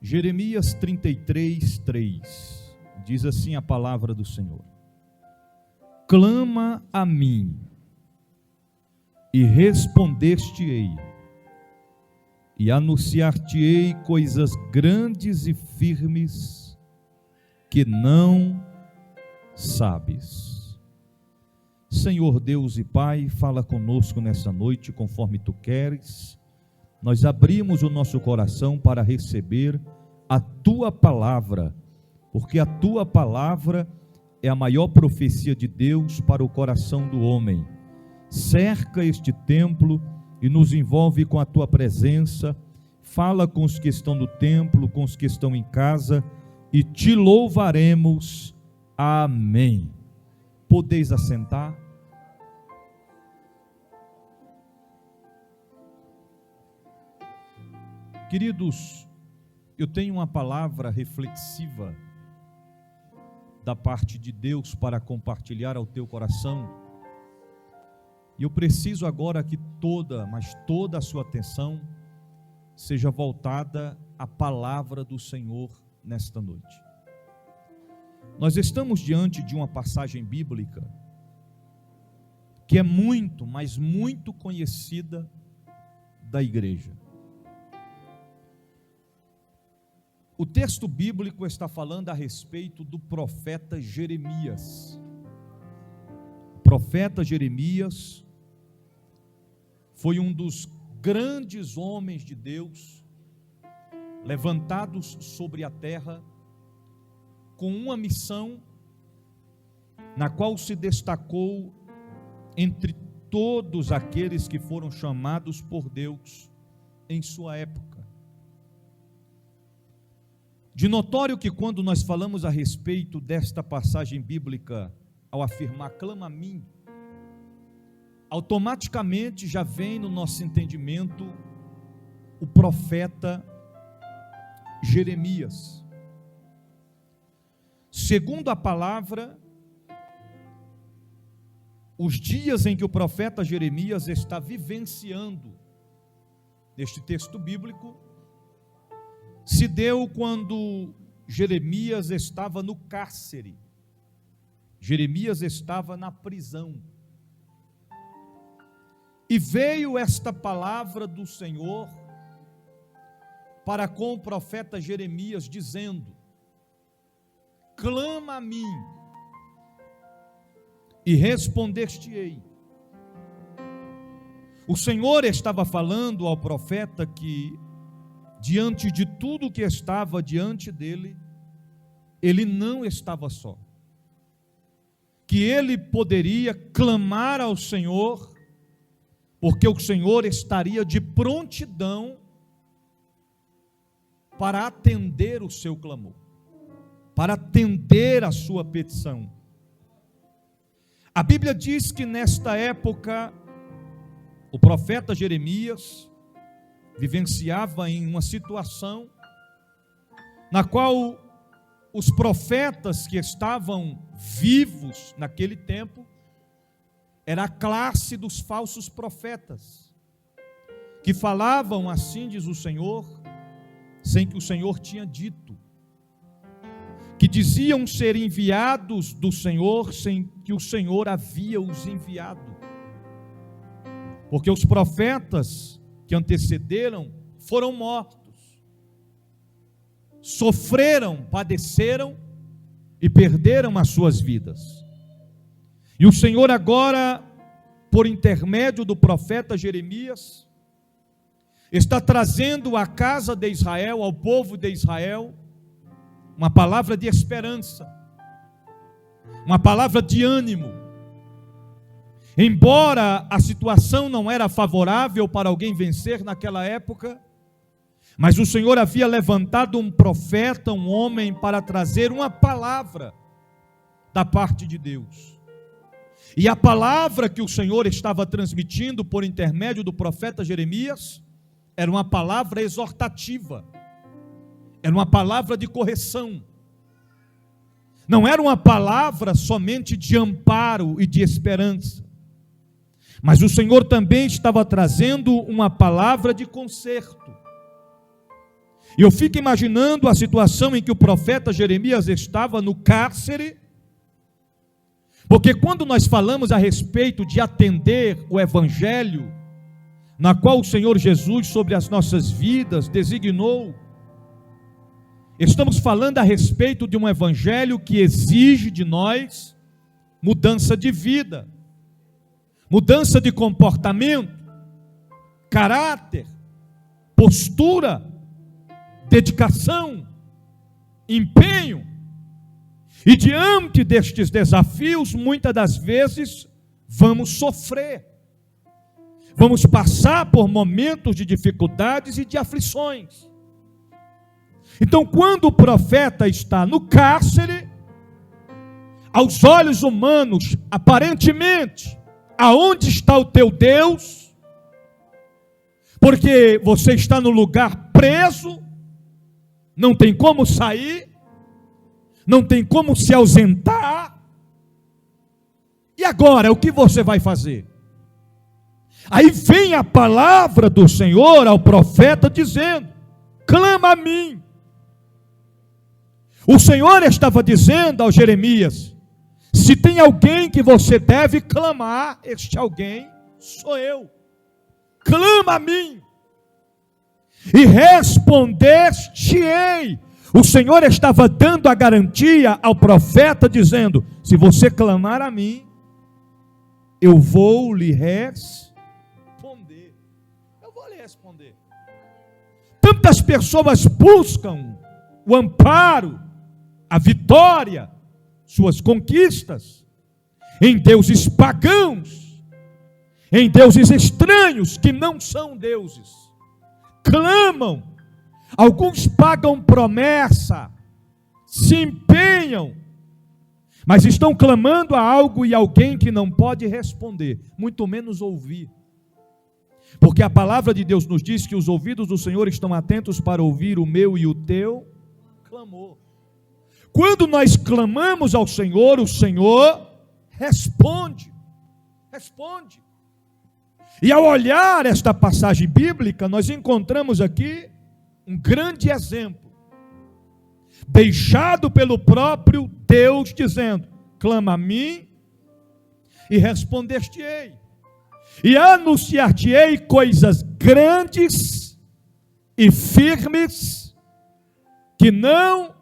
Jeremias 33:3 diz assim a palavra do Senhor: clama a mim e responder-te-ei, e anunciar-te-ei coisas grandes e firmes que não sabes. Senhor Deus e Pai, fala conosco nessa noite conforme Tu queres. Nós abrimos o nosso coração para receber a Tua palavra, porque a Tua palavra é a maior profecia de Deus para o coração do homem. Cerca este templo e nos envolve com a Tua presença. Fala com os que estão no templo, com os que estão em casa, e Te louvaremos. Amém. Podeis assentar. Queridos, eu tenho uma palavra reflexiva da parte de Deus para compartilhar ao teu coração, e eu preciso agora que toda a sua atenção seja voltada à palavra do Senhor nesta noite. Nós estamos diante de uma passagem bíblica que é muito, mas muito conhecida da igreja. O texto bíblico está falando a respeito do profeta Jeremias. O profeta Jeremias foi um dos grandes homens de Deus levantados sobre a terra com uma missão na qual se destacou entre todos aqueles que foram chamados por Deus em sua época. De notório que quando nós falamos a respeito desta passagem bíblica, ao afirmar clama a mim, automaticamente já vem no nosso entendimento o profeta Jeremias. Segundo a palavra, os dias em que o profeta Jeremias está vivenciando neste texto bíblico se deu quando Jeremias estava no cárcere. Jeremias estava na prisão. E veio esta palavra do Senhor para com o profeta Jeremias, dizendo: clama a mim e responder-te-ei. O Senhor estava falando ao profeta que, diante de tudo que estava diante dele, ele não estava só. Que ele poderia clamar ao Senhor, porque o Senhor estaria de prontidão para atender o seu clamor, para atender a sua petição. A Bíblia diz que nesta época, o profeta Jeremias vivenciava em uma situação na qual os profetas que estavam vivos naquele tempo era a classe dos falsos profetas, que falavam, assim diz o Senhor, sem que o Senhor tinha dito, que diziam ser enviados do Senhor sem que o Senhor havia os enviado, porque os profetas que antecederam foram mortos, sofreram, padeceram e perderam as suas vidas. E o Senhor agora, por intermédio do profeta Jeremias, está trazendo à casa de Israel, ao povo de Israel, uma palavra de esperança, uma palavra de ânimo. Embora a situação não era favorável para alguém vencer naquela época, mas o Senhor havia levantado um profeta, um homem, para trazer uma palavra da parte de Deus. E a palavra que o Senhor estava transmitindo por intermédio do profeta Jeremias era uma palavra exortativa, era uma palavra de correção. Não era uma palavra somente de amparo e de esperança, mas o Senhor também estava trazendo uma palavra de conserto. E eu fico imaginando a situação em que o profeta Jeremias estava no cárcere, porque quando nós falamos a respeito de atender o evangelho, na qual o Senhor Jesus sobre as nossas vidas designou, estamos falando a respeito de um evangelho que exige de nós mudança de vida, mudança de comportamento, caráter, postura, dedicação, empenho. E diante destes desafios, muitas das vezes, vamos sofrer. Vamos passar por momentos de dificuldades e de aflições. Então, quando o profeta está no cárcere, aos olhos humanos, aparentemente, aonde está o teu Deus? Porque você está no lugar preso, não tem como sair, não tem como se ausentar. E agora, o que você vai fazer? Aí vem a palavra do Senhor ao profeta dizendo: clama a mim. O Senhor estava dizendo ao Jeremias: se tem alguém que você deve clamar, este alguém sou eu. Clama a mim, e responder-te-ei. O Senhor estava dando a garantia ao profeta, dizendo: se você clamar a mim, eu vou lhe responder. Eu vou lhe responder. Tantas pessoas buscam o amparo, a vitória, suas conquistas, em deuses pagãos, em deuses estranhos que não são deuses. Clamam, alguns pagam promessa, se empenham, mas estão clamando a algo e alguém que não pode responder, muito menos ouvir. Porque a palavra de Deus nos diz que os ouvidos do Senhor estão atentos para ouvir o meu e o teu clamor. Quando nós clamamos ao Senhor, o Senhor responde. Responde. E ao olhar esta passagem bíblica, nós encontramos aqui um grande exemplo, deixado pelo próprio Deus, dizendo: clama a mim e responder-te-ei, e anunciar-te-ei coisas grandes e firmes que não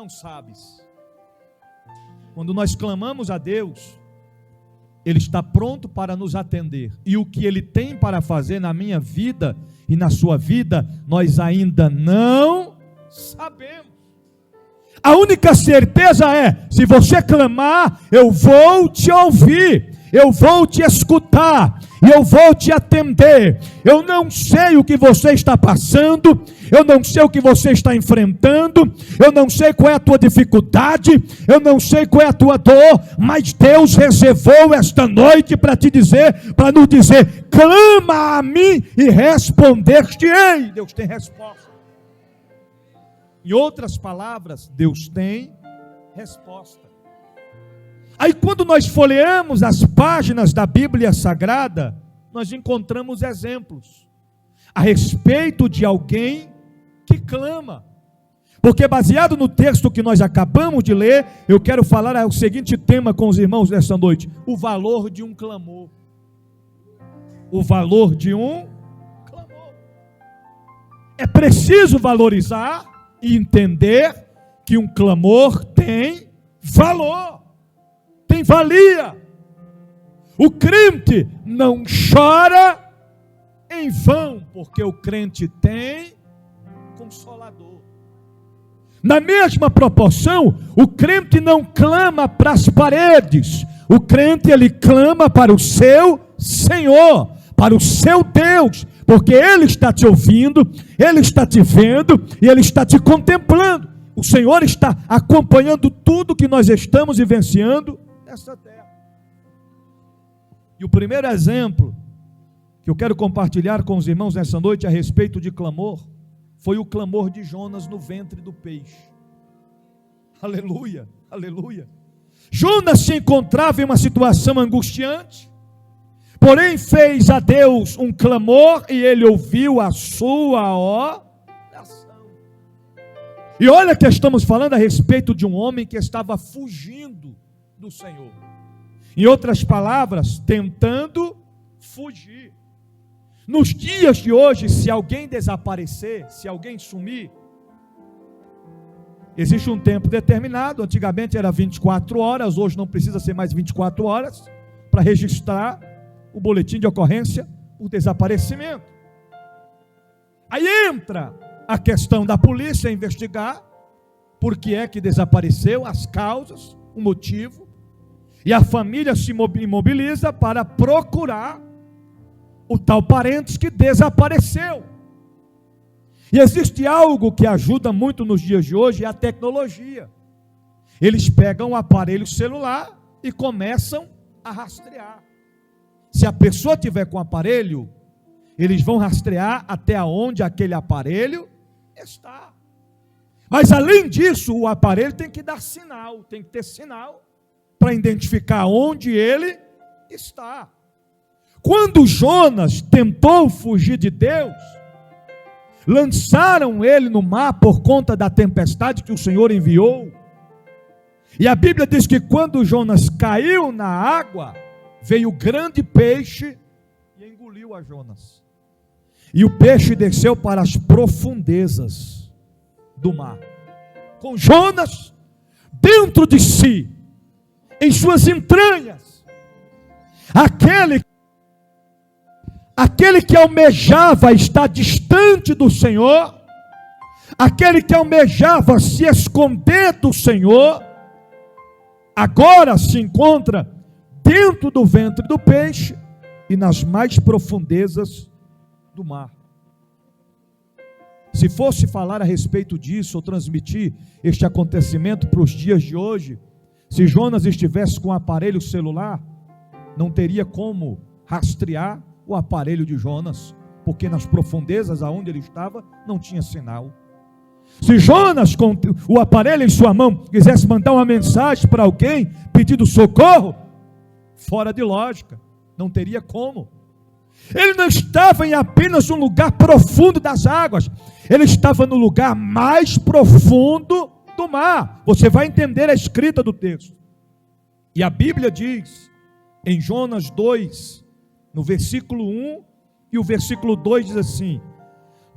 sabes. Quando nós clamamos a Deus, Ele está pronto para nos atender, e o que Ele tem para fazer na minha vida e na sua vida, nós ainda não sabemos. A única certeza é: se você clamar, eu vou te ouvir, eu vou te escutar, e eu vou te atender. Eu não sei o que você está passando, eu não sei o que você está enfrentando, eu não sei qual é a tua dificuldade, eu não sei qual é a tua dor, mas Deus reservou esta noite para te dizer, para nos dizer: clama a mim e responder-te-ei. Deus tem resposta. Em outras palavras, Deus tem resposta. Aí quando nós folheamos as páginas da Bíblia Sagrada, nós encontramos exemplos a respeito de alguém que clama. Porque baseado no texto que nós acabamos de ler, eu quero falar o seguinte tema com os irmãos nesta noite: o valor de um clamor. O valor de um clamor. É preciso valorizar e entender que um clamor tem valor, tem valia. O crente não chora em vão, porque o crente tem consolador. Na mesma proporção, o crente não clama para as paredes, o crente ele clama para o seu Senhor, para o seu Deus, porque Ele está te ouvindo, Ele está te vendo e Ele está te contemplando. O Senhor está acompanhando tudo que nós estamos vivenciando nessa terra. E o primeiro exemplo que eu quero compartilhar com os irmãos nessa noite a respeito de clamor, foi o clamor de Jonas no ventre do peixe. Aleluia, aleluia. Jonas se encontrava em uma situação angustiante, porém fez a Deus um clamor e Ele ouviu a sua oração. E olha que estamos falando a respeito de um homem que estava fugindo do Senhor. Em outras palavras, tentando fugir. Nos dias de hoje, se alguém desaparecer, se alguém sumir, existe um tempo determinado. Antigamente era 24 horas, hoje não precisa ser mais 24 horas para registrar o boletim de ocorrência, o desaparecimento. Aí entra a questão da polícia investigar por que é que desapareceu, as causas, o motivo, e a família se imobiliza para procurar o tal parente que desapareceu. E existe algo que ajuda muito nos dias de hoje, é a tecnologia. Eles pegam o aparelho celular e começam a rastrear. Se a pessoa tiver com o aparelho, eles vão rastrear até onde aquele aparelho está. Mas além disso, o aparelho tem que dar sinal, tem que ter sinal para identificar onde ele está. Quando Jonas tentou fugir de Deus, lançaram ele no mar por conta da tempestade que o Senhor enviou. E a Bíblia diz que quando Jonas caiu na água, veio o grande peixe e engoliu a Jonas. E o peixe desceu para as profundezas do mar, com Jonas dentro de si, em suas entranhas. Aquele que almejava estar distante do Senhor, aquele que almejava se esconder do Senhor, agora se encontra dentro do ventre do peixe e nas mais profundezas do mar. Se fosse falar a respeito disso, ou transmitir este acontecimento para os dias de hoje, se Jonas estivesse com o aparelho celular, não teria como rastrear o aparelho de Jonas, porque nas profundezas aonde ele estava, não tinha sinal. Se Jonas, com o aparelho em sua mão, quisesse mandar uma mensagem para alguém, pedindo socorro, fora de lógica, não teria como. Ele não estava em apenas um lugar profundo das águas, ele estava no lugar mais profundo do mar. Você vai entender a escrita do texto. E a Bíblia diz, em Jonas 2, no versículo 1 e o versículo 2 diz assim: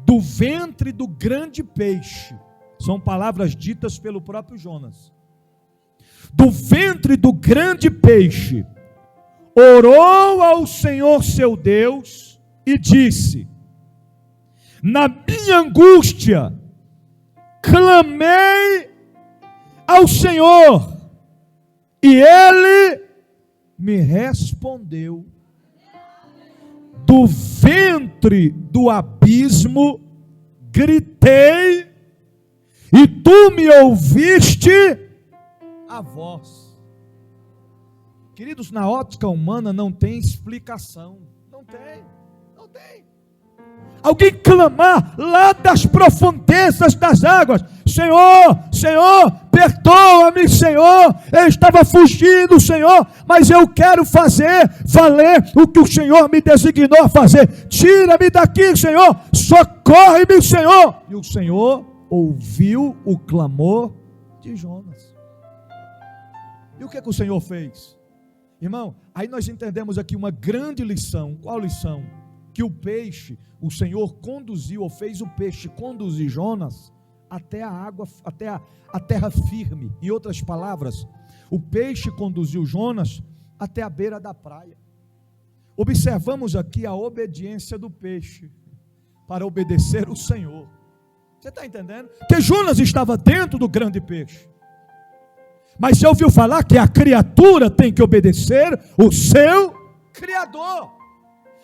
do ventre do grande peixe, são palavras ditas pelo próprio Jonas, do ventre do grande peixe, orou ao Senhor seu Deus e disse: na minha angústia, clamei ao Senhor, e Ele me respondeu. Do ventre do abismo, gritei, e tu me ouviste a voz. Queridos, na ótica humana não tem explicação. Não tem. Alguém clamar lá das profundezas das águas: Senhor, Senhor, perdoa-me, Senhor, eu estava fugindo, Senhor, mas eu quero fazer valer o que o Senhor me designou a fazer. Tira-me daqui, Senhor, socorre-me, Senhor. E o Senhor ouviu o clamor de Jonas. E o que o Senhor fez? Irmão, aí nós entendemos aqui uma grande lição. Qual lição? Que o peixe, o Senhor conduziu, ou fez o peixe conduzir Jonas até a água, até a terra firme. Em outras palavras, o peixe conduziu Jonas até a beira da praia. Observamos aqui a obediência do peixe para obedecer o Senhor. Você está entendendo? Que Jonas estava dentro do grande peixe, mas você ouviu falar que a criatura tem que obedecer o seu Criador.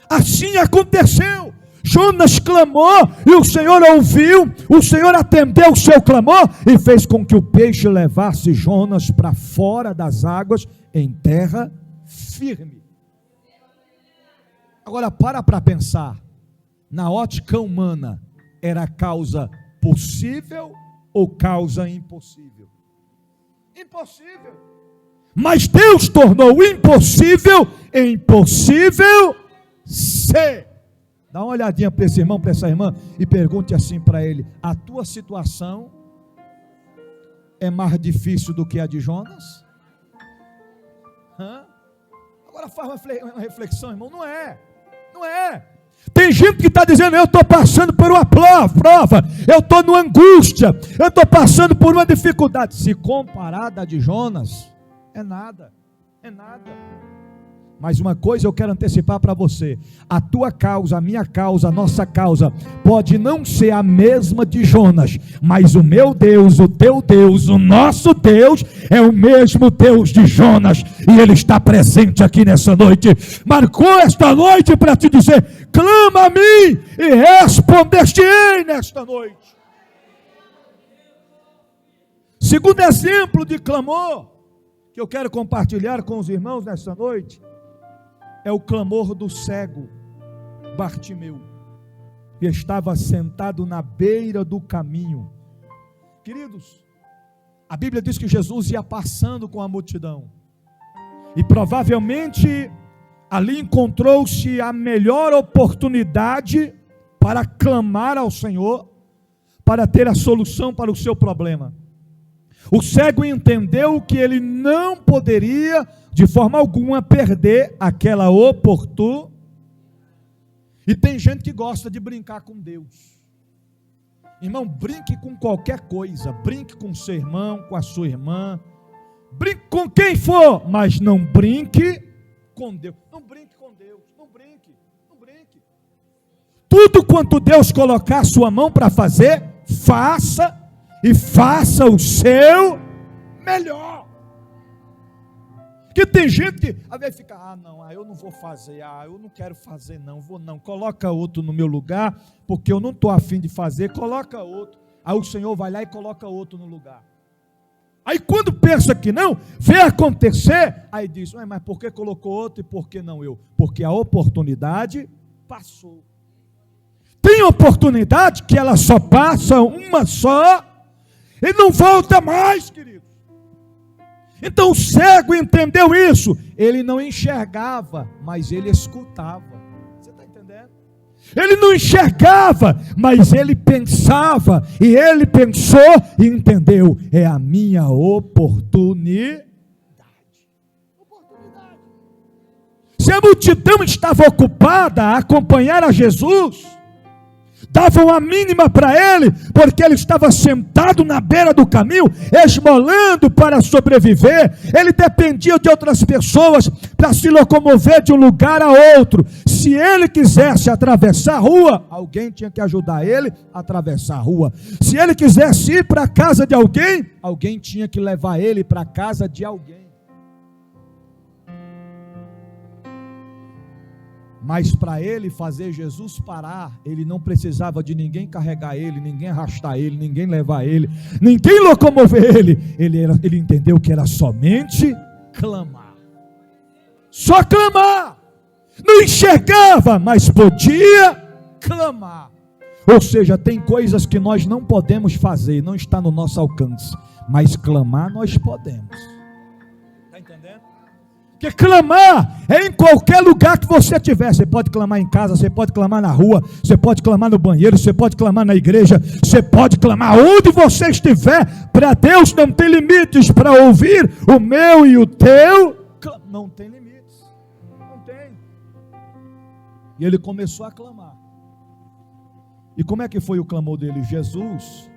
Assim aconteceu. Jonas clamou e o Senhor ouviu, o Senhor atendeu o seu clamor e fez com que o peixe levasse Jonas para fora das águas em terra firme. Agora para pensar, na ótica humana, era causa possível ou causa impossível? Impossível. Mas Deus tornou o impossível em possível ser. Dá uma olhadinha para esse irmão, para essa irmã, e pergunte assim para ele: a tua situação é mais difícil do que a de Jonas? Agora faz uma reflexão, irmão. Não é. Tem gente que está dizendo: eu estou passando por uma prova, eu estou numa angústia, eu estou passando por uma dificuldade. Se comparada a de Jonas, é nada. Mas uma coisa eu quero antecipar para você: a tua causa, a minha causa, a nossa causa pode não ser a mesma de Jonas, mas o meu Deus, o teu Deus, o nosso Deus é o mesmo Deus de Jonas, e Ele está presente aqui nessa noite. Marcou esta noite para te dizer: clama a mim e responder-te-ei nesta noite. Segundo exemplo de clamor que eu quero compartilhar com os irmãos nesta noite é o clamor do cego Bartimeu, que estava sentado na beira do caminho. Queridos, a Bíblia diz que Jesus ia passando com a multidão, e provavelmente ali encontrou-se a melhor oportunidade para clamar ao Senhor, para ter a solução para o seu problema. O cego entendeu que ele não poderia de forma alguma perder aquela oportunidade. E tem gente que gosta de brincar com Deus. Irmão, brinque com qualquer coisa, brinque com o seu irmão, com a sua irmã, brinque com quem for, mas não brinque com Deus. Não brinque com Deus, não brinque. Tudo quanto Deus colocar a sua mão para fazer, faça, e faça o seu melhor. Porque tem gente que às vezes fica: eu não vou fazer, eu não quero fazer, coloca outro no meu lugar, porque eu não estou afim de fazer, coloca outro. Aí o Senhor vai lá e coloca outro no lugar. Aí quando pensa que não, vê acontecer, aí diz: mas por que colocou outro e por que não eu? Porque a oportunidade passou. Tem oportunidade que ela só passa uma só e não volta mais, querido. Então o cego entendeu isso. Ele não enxergava, mas ele escutava. Você está entendendo? Ele não enxergava, mas ele pensava. E ele pensou e entendeu: é a minha oportunidade. Se a multidão estava ocupada a acompanhar a Jesus, davam a mínima para ele, porque ele estava sentado na beira do caminho, esmolando para sobreviver. Ele dependia de outras pessoas para se locomover de um lugar a outro. Se ele quisesse atravessar a rua, alguém tinha que ajudar ele a atravessar a rua. Se ele quisesse ir para a casa de alguém, alguém tinha que levar ele para a casa de alguém. Mas para ele fazer Jesus parar, ele não precisava de ninguém carregar ele, ninguém arrastar ele, ninguém levar ele, ninguém locomover ele. Ele entendeu que era somente clamar. Só clamar. Não enxergava, mas podia clamar. Ou seja, tem coisas que nós não podemos fazer, não está no nosso alcance, mas clamar nós podemos. Está entendendo? Porque clamar é em qualquer lugar que você estiver. Você pode clamar em casa, você pode clamar na rua, você pode clamar no banheiro, você pode clamar na igreja, você pode clamar onde você estiver. Para Deus não tem limites para ouvir o meu e o teu. Não tem limites, não tem. E ele começou a clamar. E como é que foi o clamor dele? Jesus,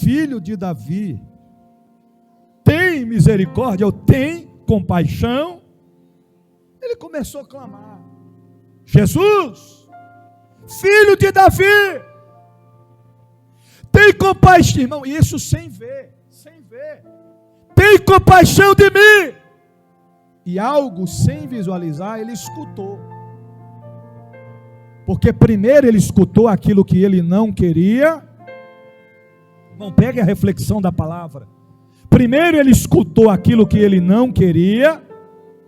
filho de Davi, tem misericórdia, ou tem compaixão. Ele começou a clamar: Jesus, filho de Davi, tem compaixão. Irmão, isso sem ver, tem compaixão de mim. E algo sem visualizar, ele escutou. Porque primeiro ele escutou aquilo que ele não queria. Não pegue a reflexão da palavra. Primeiro ele escutou aquilo que ele não queria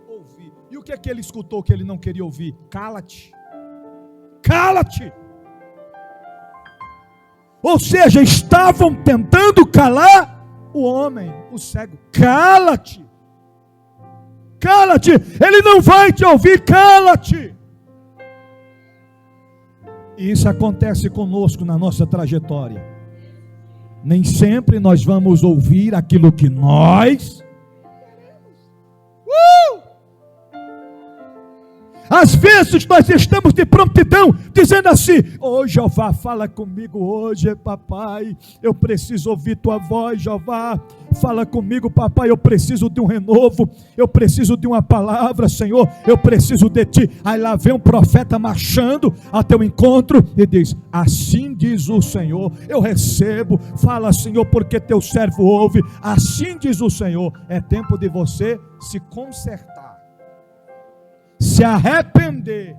ouvir. E o que é que ele escutou que ele não queria ouvir? Cala-te. Cala-te. Ou seja, estavam tentando calar o homem, o cego. Cala-te. Cala-te. Ele não vai te ouvir, cala-te. E isso acontece conosco na nossa trajetória. Nem sempre nós vamos ouvir aquilo que nós Às vezes nós estamos de prontidão, dizendo assim: ô Jeová, fala comigo hoje, papai, eu preciso ouvir tua voz, Jeová, fala comigo, papai, eu preciso de um renovo, eu preciso de uma palavra, Senhor, eu preciso de ti. Aí lá vem um profeta marchando a teu encontro e diz: assim diz o Senhor, eu recebo, fala, Senhor, porque teu servo ouve, assim diz o Senhor. É tempo de você se consertar, se arrepender.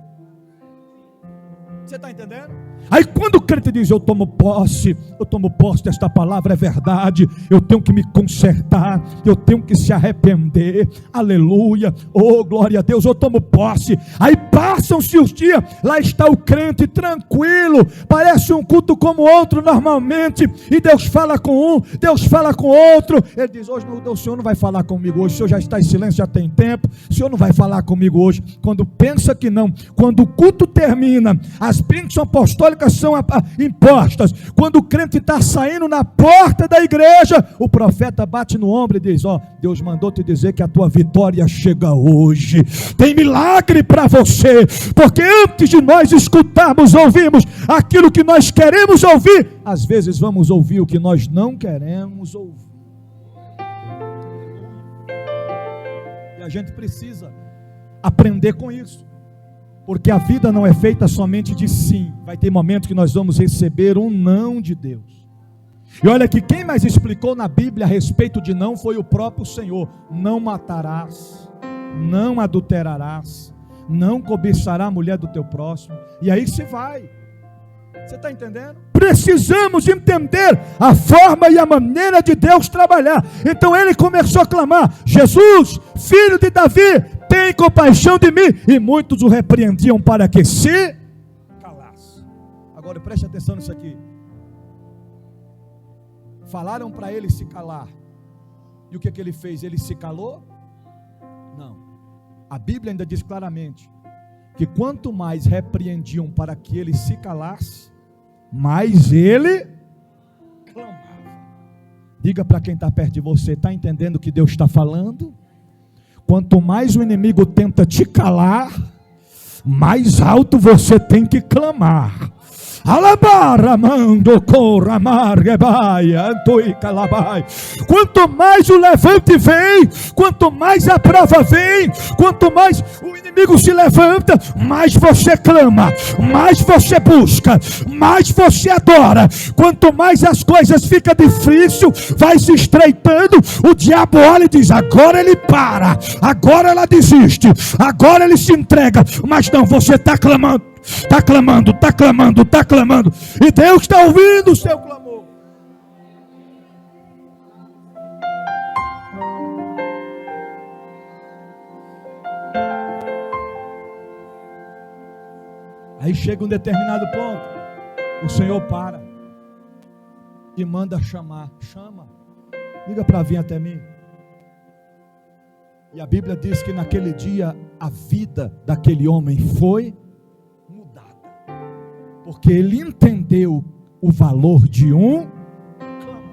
Você está entendendo? Aí quando o crente diz: eu tomo posse desta palavra, é verdade, eu tenho que me consertar, eu tenho que se arrepender, aleluia, oh glória a Deus, eu tomo posse. Aí passam-se os dias, lá está o crente tranquilo, parece um culto como outro normalmente, e Deus fala com um, Deus fala com outro. Ele diz: hoje o Senhor não vai falar comigo hoje, o Senhor já está em silêncio, já tem tempo, o Senhor não vai falar comigo hoje. Quando pensa que não, quando o culto termina, as bênçãos apostólicas são impostas, quando o crente está saindo na porta da igreja, o profeta bate no ombro e diz: ó, Deus mandou te dizer que a tua vitória chega hoje, tem milagre para você, porque antes de nós escutarmos, ouvirmos aquilo que nós queremos ouvir, às vezes vamos ouvir o que nós não queremos ouvir. E a gente precisa aprender com isso, porque a vida não é feita somente de sim. Vai ter momentos que nós vamos receber um não de Deus. E olha que quem mais explicou na Bíblia a respeito de não foi o próprio Senhor. Não matarás, não adulterarás, não cobiçará a mulher do teu próximo. E aí se vai. Você está entendendo? Precisamos entender a forma e a maneira de Deus trabalhar. Então ele começou a clamar: Jesus, filho de Davi, tem compaixão de mim. E muitos o repreendiam para que se calasse. Agora preste atenção nisso aqui. Falaram para ele se calar. E o que ele fez? Ele se calou? Não. A Bíblia ainda diz claramente que quanto mais repreendiam para que ele se calasse, mais ele clamava. Diga para quem está perto de você: está entendendo o que Deus está falando? Quanto mais o inimigo tenta te calar, mais alto você tem que clamar. Quanto mais o levante vem, quanto mais a prova vem, quanto mais o inimigo se levanta, mais você clama, mais você busca, mais você adora. Quanto mais as coisas ficam difíceis, vai se estreitando, o diabo olha e diz: agora ele para, agora ela desiste, agora ele se entrega. Mas não, você está clamando, está clamando, está clamando, está clamando, e Deus está ouvindo o seu clamor. Aí chega um determinado ponto, o Senhor para e manda chamar. Chama, liga para vir até mim. E a Bíblia diz que naquele dia a vida daquele homem foi mudada, porque ele entendeu o valor de um clamor.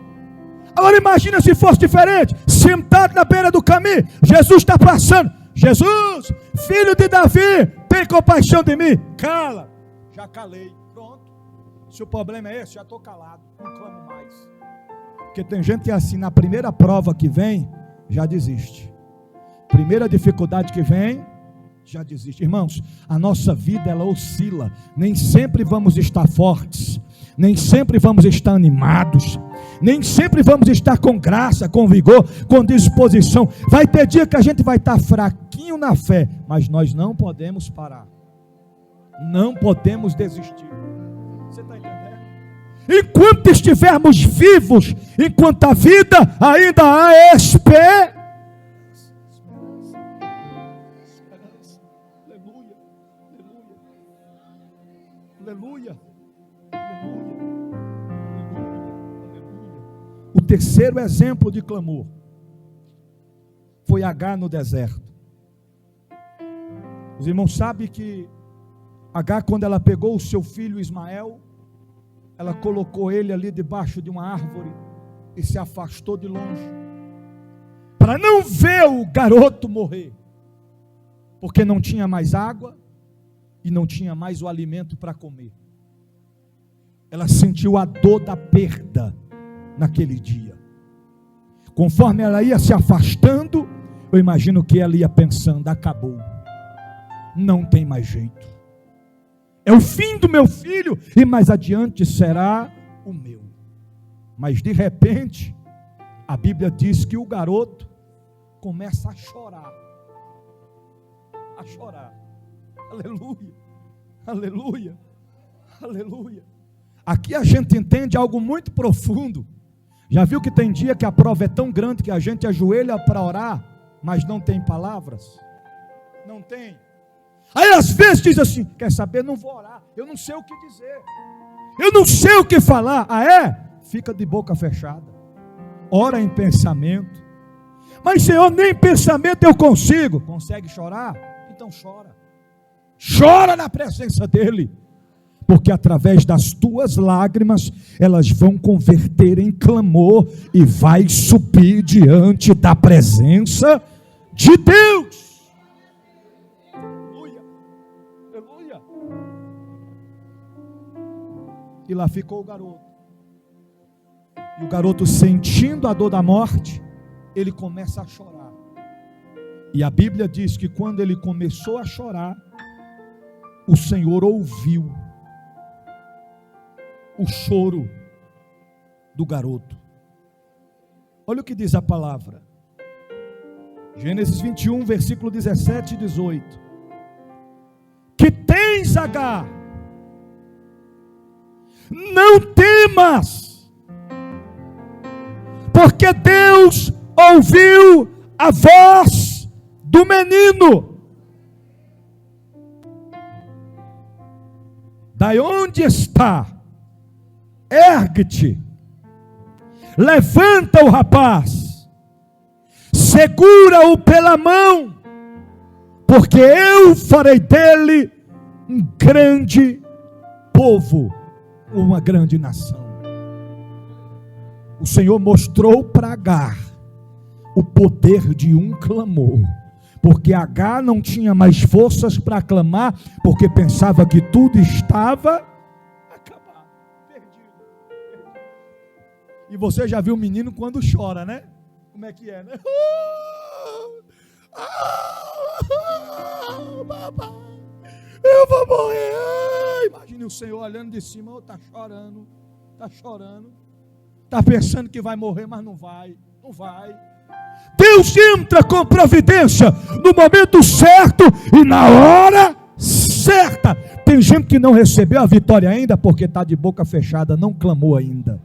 Agora imagina se fosse diferente, sentado na beira do caminho, Jesus está passando: Jesus, filho de Davi, tem compaixão de mim. Cala. Já calei, pronto. Se o problema é esse, já estou calado, não clamo mais. Porque tem gente que assim, na primeira prova que vem, já desiste. Primeira dificuldade que vem, já desiste. Irmãos, a nossa vida ela oscila. Nem sempre vamos estar fortes, nem sempre vamos estar animados, nem sempre vamos estar com graça, com vigor, com disposição. Vai ter dia que a gente vai estar fraquinho na fé, mas nós não podemos parar, não podemos desistir. Você está entendendo? Enquanto estivermos vivos, enquanto a vida ainda há esperança. Aleluia, aleluia, aleluia. O terceiro exemplo de clamor foi Agar no deserto. Os irmãos sabem que Agar, quando ela pegou o seu filho Ismael, ela colocou ele ali debaixo de uma árvore e se afastou de longe, para não ver o garoto morrer, porque não tinha mais água e não tinha mais o alimento para comer. Ela sentiu a dor da perda naquele dia. Conforme ela ia se afastando, eu imagino que ela ia pensando: acabou, não tem mais jeito, é o fim do meu filho, e mais adiante será o meu. Mas de repente, a Bíblia diz que o garoto começa a chorar, aleluia, aleluia, aleluia. Aqui a gente entende algo muito profundo. Já viu que tem dia que a prova é tão grande que a gente ajoelha para orar, mas não tem palavras? Não tem. Aí às vezes diz assim: quer saber, não vou orar, eu não sei o que dizer, eu não sei o que falar. Ah é? Fica de boca fechada, ora em pensamento. Mas Senhor, nem pensamento eu consigo. Consegue chorar? Então chora na presença dele, porque através das tuas lágrimas, elas vão converter em clamor e vai subir diante da presença de Deus. Aleluia, aleluia. E lá ficou o garoto. E o garoto, sentindo a dor da morte, ele começa a chorar. E a Bíblia diz que quando ele começou a chorar, o Senhor ouviu o choro do garoto. Olha o que diz a palavra. Gênesis 21, versículo 17 e 18. Que tens, Agar, não temas, porque Deus ouviu a voz do menino. Daí onde está? Ergue-te, levanta o rapaz, segura-o pela mão, porque eu farei dele um grande povo, uma grande nação. O Senhor mostrou para Agar o poder de um clamor, porque Agar não tinha mais forças para clamar, porque pensava que tudo estava acabado, perdido. E você já viu o menino quando chora, né? Como é que é, né? Papai, eu vou morrer. Imagine o Senhor olhando de cima: está chorando, está pensando que vai morrer, mas não vai. Deus entra com providência no momento certo e na hora certa. Tem gente que não recebeu a vitória ainda porque está de boca fechada, não clamou ainda.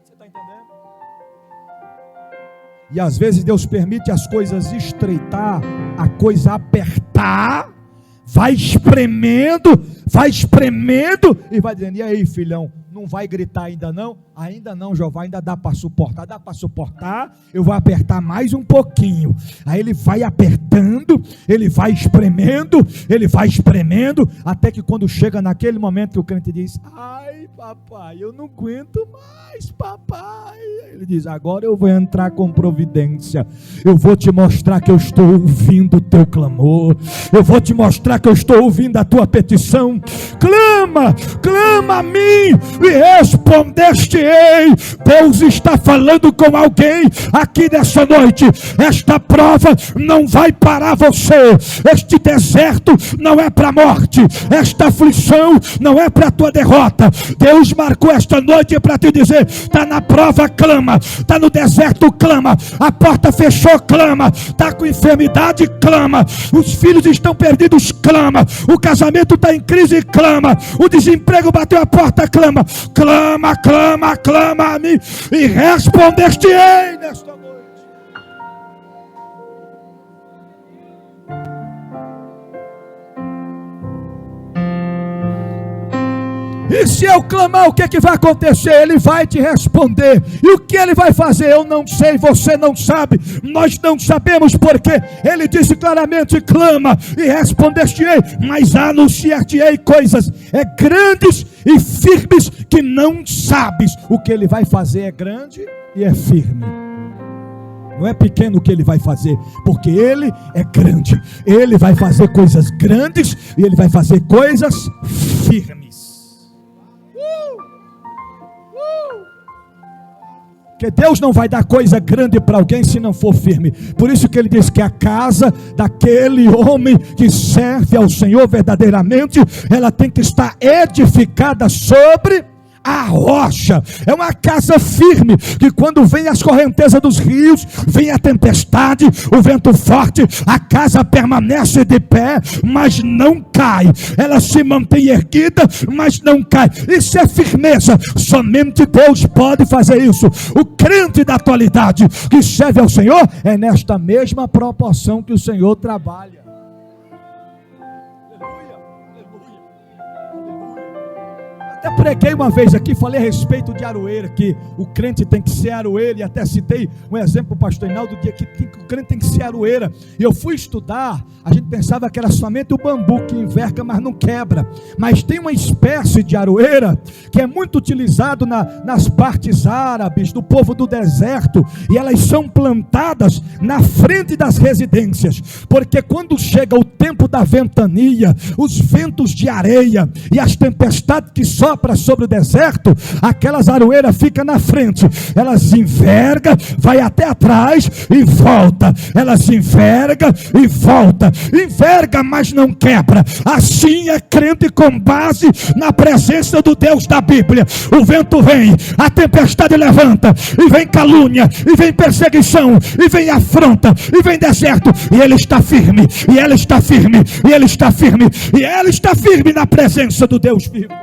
Você está entendendo? E às vezes Deus permite as coisas estreitar, a coisa apertar, vai espremendo e vai dizendo: e aí, filhão, não vai gritar ainda não? Ainda não, Jeová, ainda dá para suportar, eu vou apertar mais um pouquinho. Aí ele vai apertando, ele vai espremendo, até que quando chega naquele momento que o crente diz: ai papai, eu não aguento mais, papai. Ele diz: agora eu vou entrar com providência, eu vou te mostrar que eu estou ouvindo o teu clamor, eu vou te mostrar que eu estou ouvindo a tua petição. Clama a mim e respondeste-ei. Deus está falando com alguém aqui nessa noite. Esta prova não vai parar você, este deserto não é para a morte, esta aflição não é para a tua derrota. Deus marcou esta noite para te dizer: está na prova, clama, está no deserto, clama, a porta fechou, clama, está com enfermidade, clama, os filhos estão perdidos, clama, o casamento está em crise, clama, o desemprego bateu a porta, clama a mim e respondeste-ei nesta noite. E se eu clamar, o que é que vai acontecer? Ele vai te responder. E o que ele vai fazer? Eu não sei, você não sabe, nós não sabemos, porque ele disse claramente: clama e respondeste-ei, mas anunciar-te-ei coisas grandes e firmes que não sabes, o que ele vai fazer é grande e é firme. Não é pequeno o que ele vai fazer, porque ele é grande. Ele vai fazer coisas grandes e ele vai fazer coisas firmes. Porque Deus não vai dar coisa grande para alguém se não for firme. Por isso que ele diz que a casa daquele homem que serve ao Senhor verdadeiramente, ela tem que estar edificada sobre a rocha. É uma casa firme, que quando vem as correntezas dos rios, vem a tempestade, o vento forte, a casa permanece de pé, mas não cai. Ela se mantém erguida, mas não cai. Isso é firmeza. Somente Deus pode fazer isso. O crente da atualidade que serve ao Senhor é nesta mesma proporção que o Senhor trabalha. Até preguei uma vez aqui, falei a respeito de aroeira, que o crente tem que ser aroeira, e até citei um exemplo para o pastor Hinaldo, do dia que o crente tem que ser aroeira. E eu fui estudar, a gente pensava que era somente o bambu que enverga, mas não quebra. Mas tem uma espécie de aroeira que é muito utilizado nas partes árabes, do povo do deserto, e elas são plantadas na frente das residências, porque quando chega o tempo da ventania, os ventos de areia e as tempestades que sopra sobre o deserto, aquelas aroeiras ficam na frente, elas envergam, vai até atrás e volta, elas envergam e volta, enverga, mas não quebra. Assim é crente com base na presença do Deus da Bíblia. O vento vem, a tempestade levanta, e vem calúnia, e vem perseguição, e vem afronta, e vem deserto, e ele está firme, e ela está firme, e ele está firme, e ela está firme na presença do Deus vivo.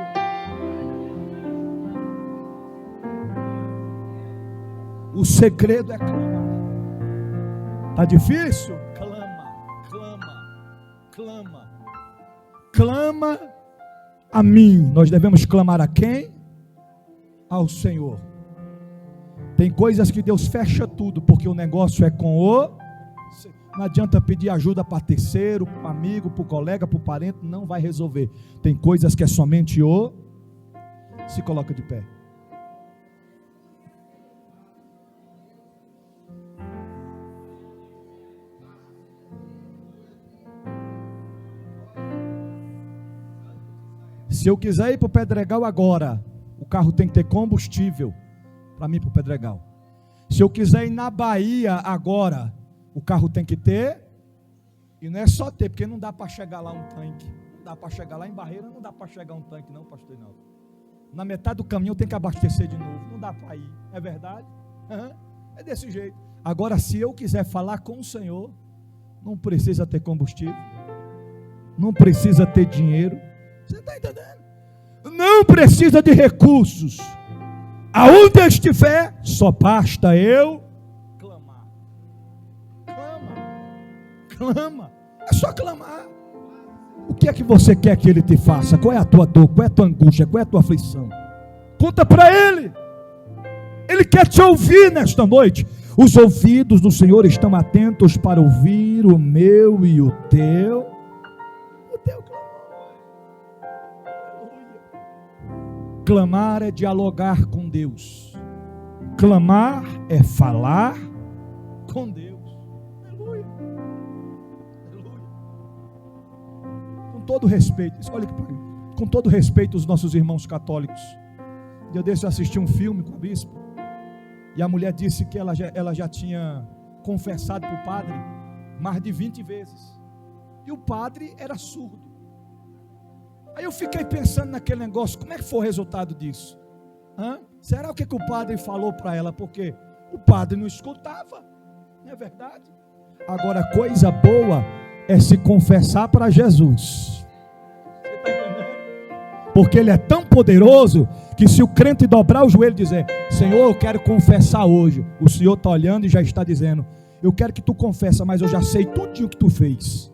O segredo é clamar. Está difícil? Clama a mim. Nós devemos clamar a quem? Ao Senhor. Tem coisas que Deus fecha tudo, porque o negócio é com o... Não adianta pedir ajuda para terceiro, para amigo, para o colega, para o parente, não vai resolver. Tem coisas que é somente o... Se coloca de pé. Se eu quiser ir para o Pedregal agora, o carro tem que ter combustível para mim ir para o Pedregal. Se eu quiser ir na Bahia agora, o carro tem que ter. E não é só ter, porque não dá para chegar lá um tanque. Não dá para chegar lá em Barreira, não dá para chegar um tanque não, pastor Hinaldo. Na metade do caminho tem que abastecer de novo. Não dá para ir, é verdade? É desse jeito. Agora, se eu quiser falar com o Senhor, não precisa ter combustível, não precisa ter dinheiro. Você está entendendo? Não precisa de recursos. Aonde eu estiver, só basta eu clamar. Clama. É só clamar. O que é que você quer que Ele te faça? Qual é a tua dor? Qual é a tua angústia? Qual é a tua aflição? Conta para Ele. Ele quer te ouvir nesta noite. Os ouvidos do Senhor estão atentos para ouvir o meu e o teu clamor. Clamar é dialogar com Deus. Clamar é falar com Deus. Aleluia. Com todo respeito, olha aqui para mim. Com todo respeito aos nossos irmãos católicos. Um dia desse eu assisti um filme com o bispo, e a mulher disse que ela já tinha confessado para o padre mais de 20 vezes. E o padre era surdo. Aí eu fiquei pensando naquele negócio, como é que foi o resultado disso? Será o que o padre falou para ela? Porque o padre não escutava, não é verdade? Agora, coisa boa é se confessar para Jesus. Você está entendendo? Porque Ele é tão poderoso, que se o crente dobrar o joelho e dizer, Senhor, eu quero confessar hoje, o Senhor está olhando e já está dizendo, eu quero que tu confessa, mas eu já sei tudinho que tu fez.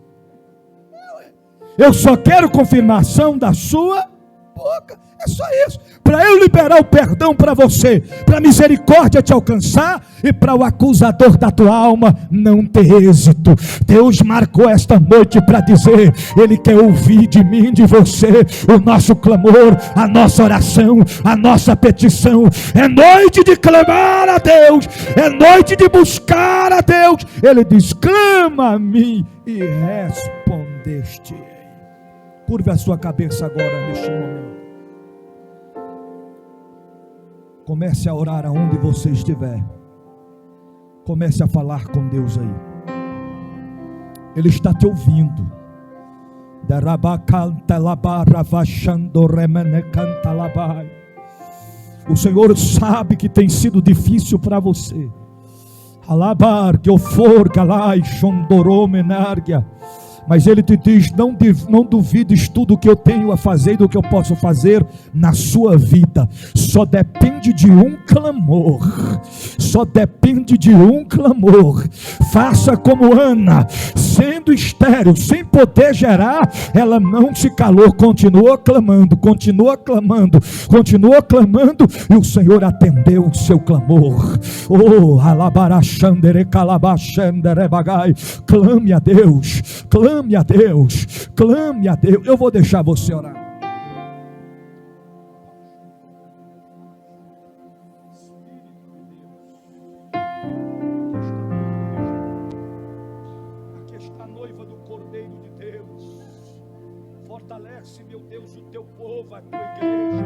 Eu só quero confirmação da sua boca. É só isso. Para eu liberar o perdão para você, para a misericórdia te alcançar e para o acusador da tua alma não ter êxito. Deus marcou esta noite para dizer: Ele quer ouvir de mim, de você, o nosso clamor, a nossa oração, a nossa petição. É noite de clamar a Deus, é noite de buscar a Deus. Ele diz: clama a mim e respondeste. Curve a sua cabeça agora neste momento. Comece a orar aonde você estiver. Comece a falar com Deus aí. Ele está te ouvindo. O Senhor sabe que tem sido difícil para você. Mas Ele te diz: não duvides tudo que eu tenho a fazer e do que eu posso fazer na sua vida. Só depende de um clamor. Só depende de um clamor. Faça como Ana, sendo estéril, sem poder gerar, ela não se calou, continuou clamando, e o Senhor atendeu o seu clamor. Oh, alabarachandere calabachandere bagai. Clame a Deus, clame a Deus, clame a Deus. Eu vou deixar você orar. Aqui está a noiva do Cordeiro de Deus. Fortalece, meu Deus, o teu povo, a tua igreja.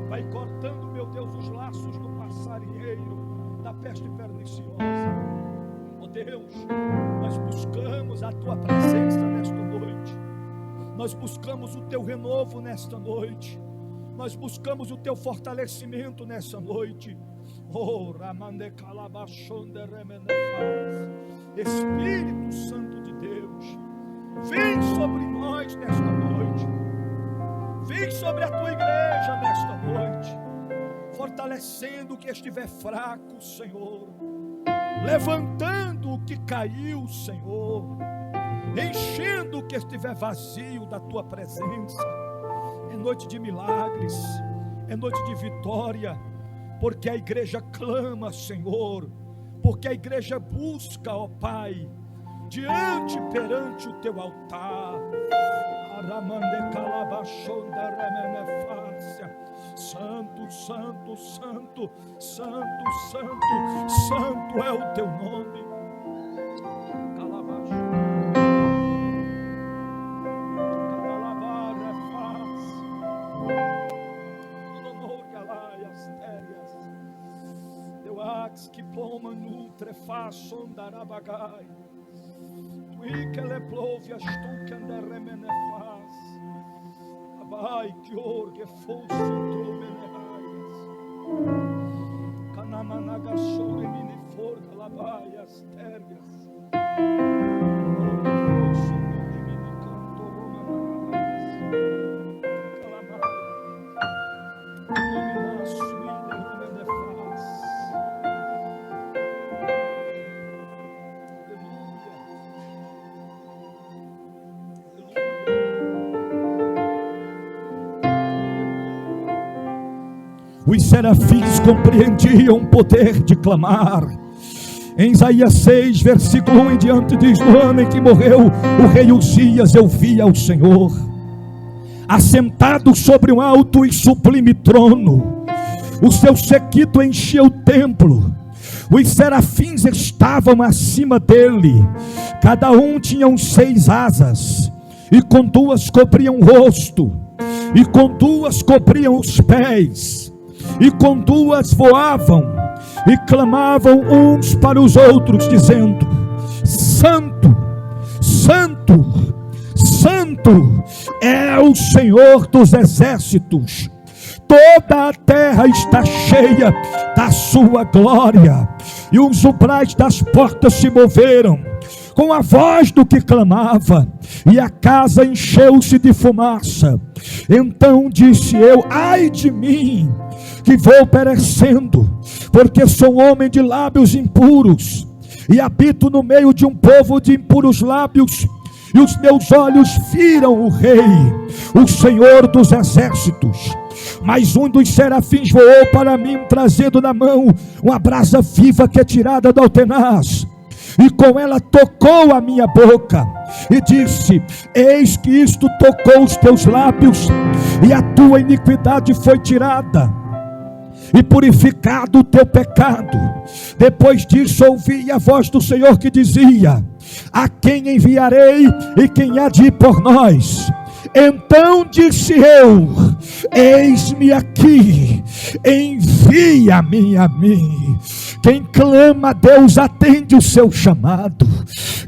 Vai cortando, meu Deus, os laços do passarinheiro, da peste perniciosa. Oh Deus, nós buscamos a tua presença nesta noite. Nós buscamos o teu renovo nesta noite. Nós buscamos o teu fortalecimento nessa noite. Oh, Ramande Calabachonde Remenefaz. Espírito Santo de Deus, vem sobre nós nesta noite. Vem sobre a tua igreja nesta noite, fortalecendo o que estiver fraco, Senhor, levantando o que caiu, Senhor, enchendo o que estiver vazio da tua presença. É noite de milagres, é noite de vitória, porque a igreja clama, Senhor, porque a igreja busca, ó Pai, perante o teu altar. Santo, santo, santo, santo, santo, santo é o teu nome. Que ploma nutre façon darabagai. Que le plovia stuken der remenefaz. Abai que orge fosso tromenehaias. Canamanaga sobre mini forga labaias tergas. Orge fosso mini canto romanahaias. Calamai. Domina suída remenefaz. Os serafins compreendiam o poder de clamar. Em Isaías 6, versículo 1 em diante, diz: no ano em que morreu o rei Uzias, eu vi ao Senhor assentado sobre um alto e sublime trono. O seu séquito enchia o templo. Os serafins estavam acima dele. Cada um tinha 6 asas, e com 2 cobriam o rosto, e com 2 cobriam os pés, e com 2 voavam e clamavam uns para os outros, dizendo: Santo, Santo, Santo é o Senhor dos exércitos. Toda a terra está cheia da sua glória. E os umbrais das portas se moveram com a voz do que clamava, e a casa encheu-se de fumaça. Então disse eu: ai de mim, que vou perecendo, porque sou homem de lábios impuros, e habito no meio de um povo de impuros lábios, e os meus olhos viram o Rei, o Senhor dos exércitos. Mas um dos serafins voou para mim, trazendo na mão uma brasa viva que é tirada do altenaz, e com ela tocou a minha boca e disse: eis que isto tocou os teus lábios, e a tua iniquidade foi tirada, e purificado o teu pecado. Depois disso ouvi a voz do Senhor que dizia: a quem enviarei, e quem há de ir por nós? Então disse eu: eis-me aqui, envia-me a mim. Quem clama a Deus atende o seu chamado.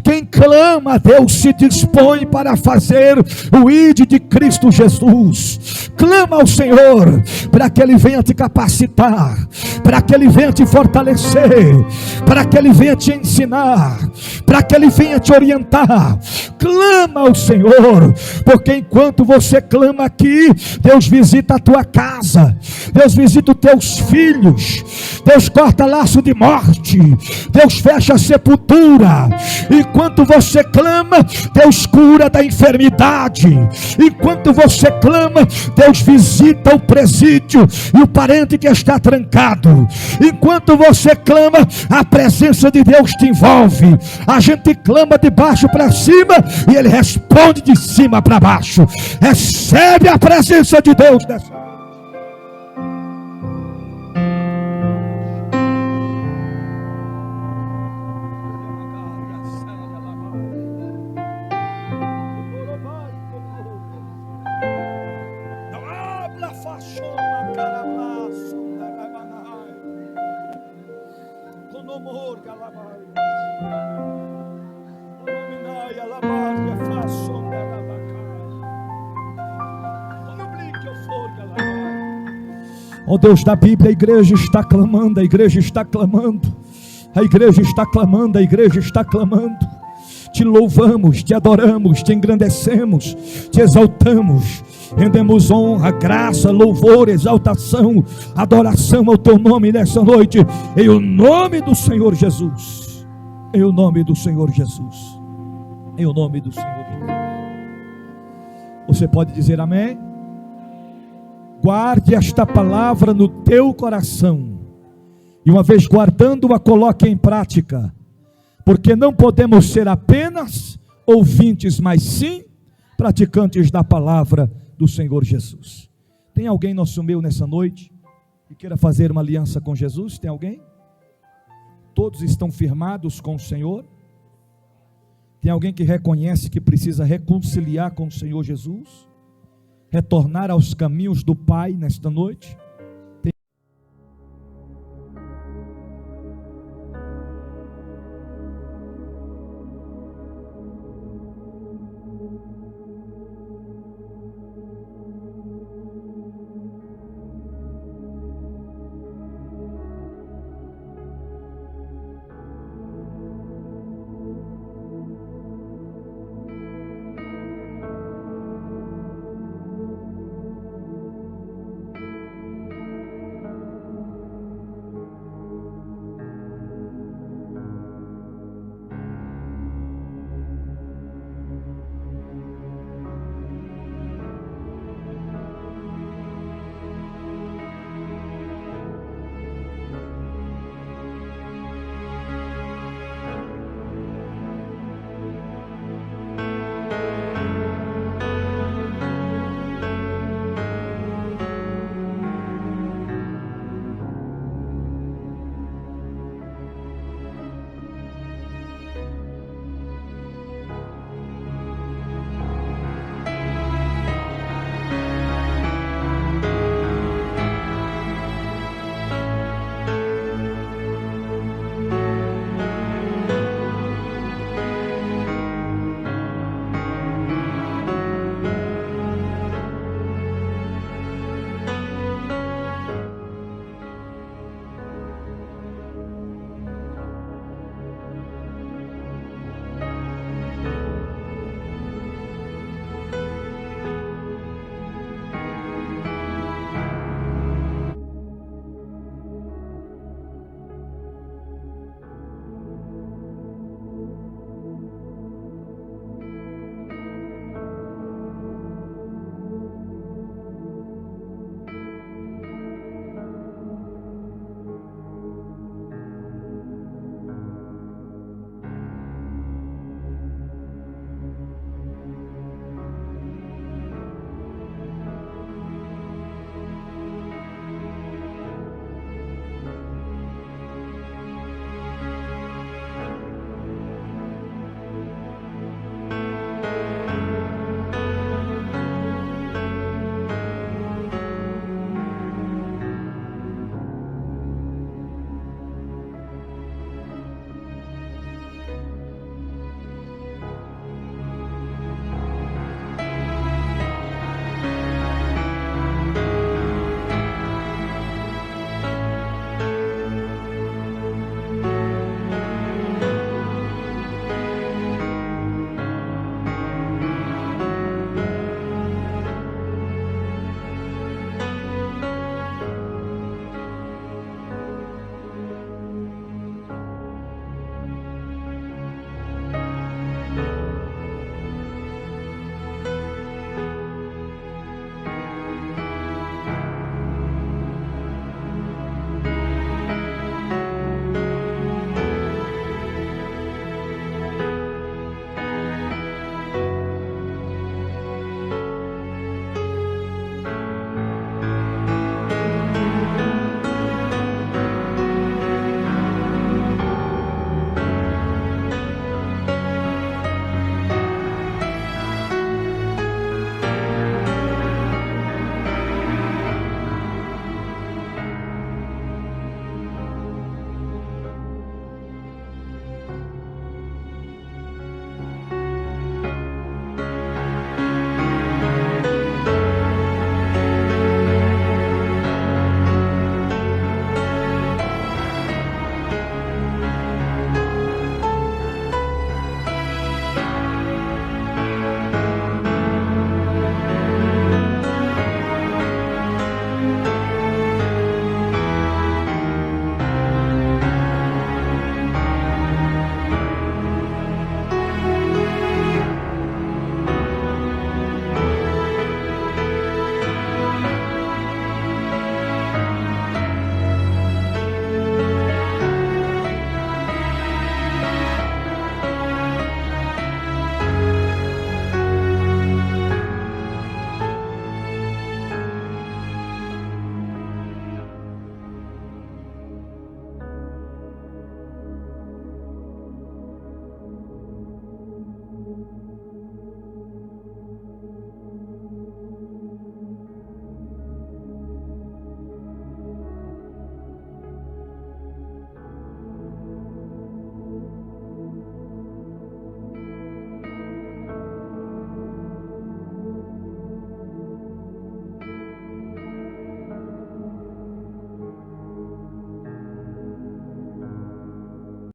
Quem clama a Deus se dispõe para fazer o ID de Cristo Jesus. Clama ao Senhor para que Ele venha te capacitar, para que Ele venha te fortalecer, para que Ele venha te ensinar, para que Ele venha te orientar. Clama ao Senhor, porque enquanto você clama aqui, Deus visita a tua casa, Deus visita os teus filhos, Deus corta laço de morte, Deus fecha a sepultura. Enquanto você clama, Deus cura da enfermidade. Enquanto você clama, Deus visita o presídio e o parente que está trancado. Enquanto você clama, a presença de Deus te envolve. A gente clama de baixo para cima e Ele responde de cima para baixo. Recebe a presença de Deus nessa. Oh Deus da Bíblia, a igreja está clamando, a igreja está clamando, a igreja está clamando, a igreja está clamando. Te louvamos, te adoramos, te engrandecemos, te exaltamos, rendemos honra, graça, louvor, exaltação, adoração ao teu nome nessa noite, em o nome do Senhor Jesus, em o nome do Senhor Jesus, em o nome do Senhor Jesus. Você pode dizer amém? Guarde esta palavra no teu coração, e uma vez guardando-a, coloque em prática, porque não podemos ser apenas ouvintes, mas sim praticantes da palavra do Senhor Jesus. Tem alguém nosso meio nessa noite que queira fazer uma aliança com Jesus? Tem alguém? Todos estão firmados com o Senhor? Tem alguém que reconhece que precisa reconciliar com o Senhor Jesus? Retornar aos caminhos do Pai nesta noite?